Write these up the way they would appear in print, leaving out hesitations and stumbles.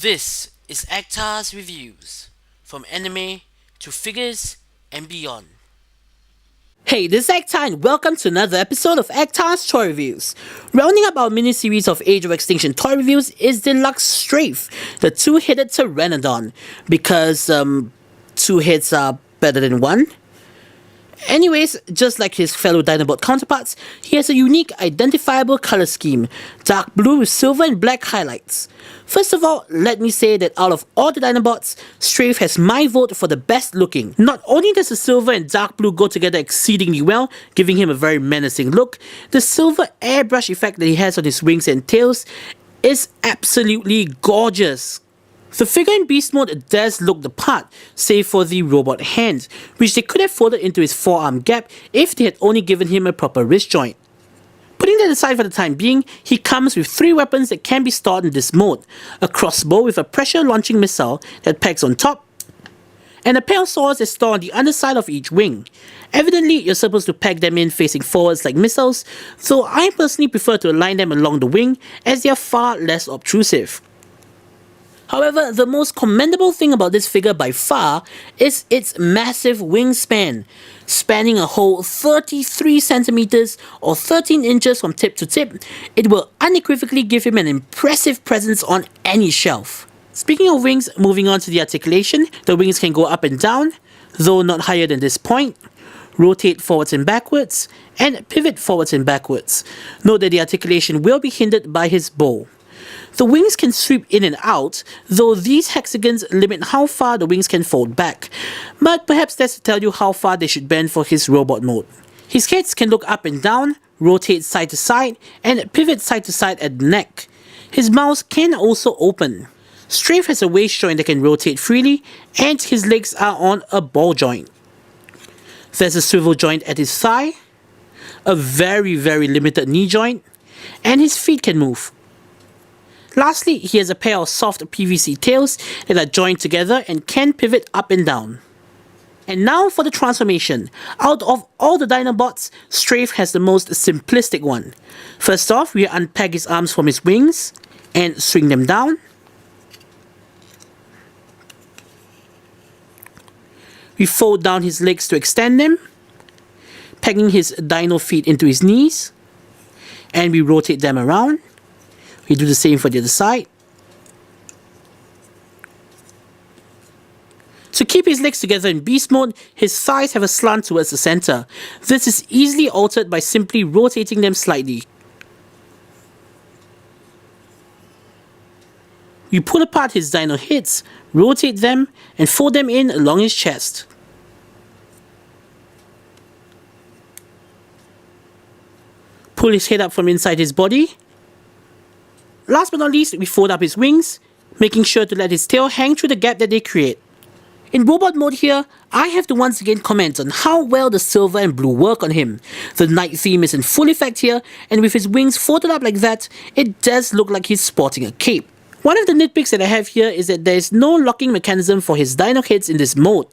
This is ATR's reviews, from anime to figures and beyond. Hey, this is ATR and welcome to another episode of ATR's Toy Reviews. Rounding up our mini-series of Age of Extinction toy reviews is Deluxe Strafe, the two-headed Pteranodon, because two heads are better than one. Anyways, just like his fellow Dinobot counterparts, he has a unique identifiable color scheme, dark blue with silver and black highlights. First of all, let me say that out of all the Dinobots, Strafe has my vote for the best looking. Not only does the silver and dark blue go together exceedingly well, giving him a very menacing look, the silver airbrush effect that he has on his wings and tails is absolutely gorgeous. The figure in beast mode does look the part, save for the robot hand, which they could have folded into his forearm gap if they had only given him a proper wrist joint. Putting that aside for the time being, he comes with 3 weapons that can be stored in this mode: a crossbow with a pressure launching missile that packs on top, and a pair of swords that store on the underside of each wing. Evidently, you're supposed to pack them in facing forwards like missiles, so I personally prefer to align them along the wing as they are far less obtrusive. However, the most commendable thing about this figure by far is its massive wingspan. Spanning a whole 33 centimeters or 13 inches from tip to tip, it will unequivocally give him an impressive presence on any shelf. Speaking of wings, moving on to the articulation, the wings can go up and down, though not higher than this point, rotate forwards and backwards, and pivot forwards and backwards. Note that the articulation will be hindered by his bow. The wings can sweep in and out, though these hexagons limit how far the wings can fold back, but perhaps that's to tell you how far they should bend for his robot mode. His heads can look up and down, rotate side to side, and pivot side to side at the neck. His mouth can also open. Strafe has a waist joint that can rotate freely, and his legs are on a ball joint. There's a swivel joint at his thigh, a very limited knee joint, and his feet can move. Lastly, he has a pair of soft PVC tails that are joined together and can pivot up and down. And now for the transformation. Out of all the Dinobots, Strafe has the most simplistic one. First off, we unpack his arms from his wings and swing them down. We fold down his legs to extend them, pegging his dino feet into his knees, and we rotate them around. We do the same for the other side. To keep his legs together in beast mode, his thighs have a slant towards the center. This is easily altered by simply rotating them slightly. We pull apart his dino hips, rotate them, and fold them in along his chest. Pull his head up from inside his body. Last but not least, we fold up his wings, making sure to let his tail hang through the gap that they create. In robot mode here, I have to once again comment on how well the silver and blue work on him. The night theme is in full effect here, and with his wings folded up like that, it does look like he's sporting a cape. One of the nitpicks that I have here is that there is no locking mechanism for his dino heads in this mode.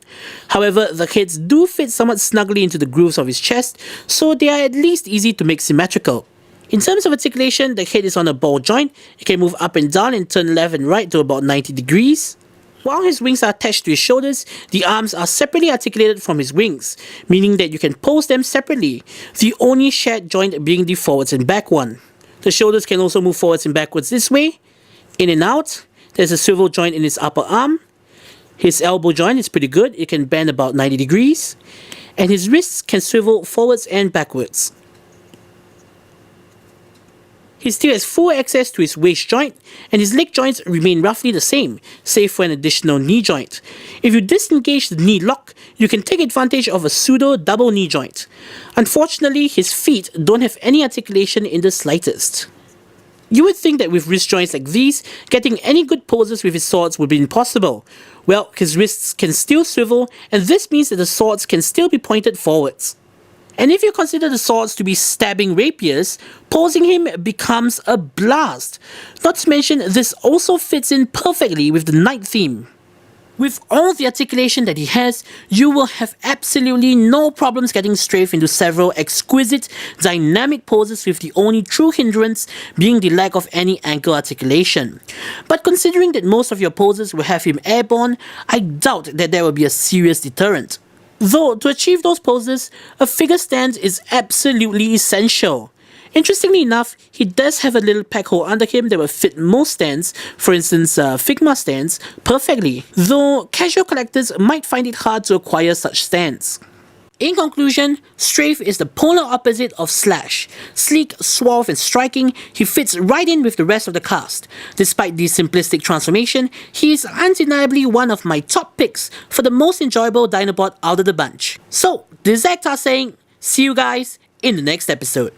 However, the heads do fit somewhat snugly into the grooves of his chest, so they are at least easy to make symmetrical. In terms of articulation, the head is on a ball joint. It can move up and down and turn left and right to about 90 degrees. While his wings are attached to his shoulders, the arms are separately articulated from his wings, meaning that you can pose them separately, the only shared joint being the forwards and back one. The shoulders can also move forwards and backwards this way, in and out. There's a swivel joint in his upper arm. His elbow joint is pretty good, it can bend about 90 degrees, and his wrists can swivel forwards and backwards. He still has full access to his waist joint, and his leg joints remain roughly the same, save for an additional knee joint. If you disengage the knee lock, you can take advantage of a pseudo double knee joint. Unfortunately, his feet don't have any articulation in the slightest. You would think that with wrist joints like these, getting any good poses with his swords would be impossible. Well, his wrists can still swivel, and this means that the swords can still be pointed forwards. And if you consider the swords to be stabbing rapiers, posing him becomes a blast. Not to mention, this also fits in perfectly with the night theme. With all the articulation that he has, you will have absolutely no problems getting Strafe into several exquisite, dynamic poses, with the only true hindrance being the lack of any ankle articulation. But considering that most of your poses will have him airborne, I doubt that there will be a serious deterrent. Though, to achieve those poses, a figure stance is absolutely essential. Interestingly enough, he does have a little pack hole under him that will fit most stands, for instance Figma stands, perfectly, though casual collectors might find it hard to acquire such stands. In conclusion, Strafe is the polar opposite of Slash. Sleek, suave and striking, he fits right in with the rest of the cast. Despite the simplistic transformation, he is undeniably one of my top picks for the most enjoyable Dinobot out of the bunch. So, this is ATR saying, see you guys in the next episode.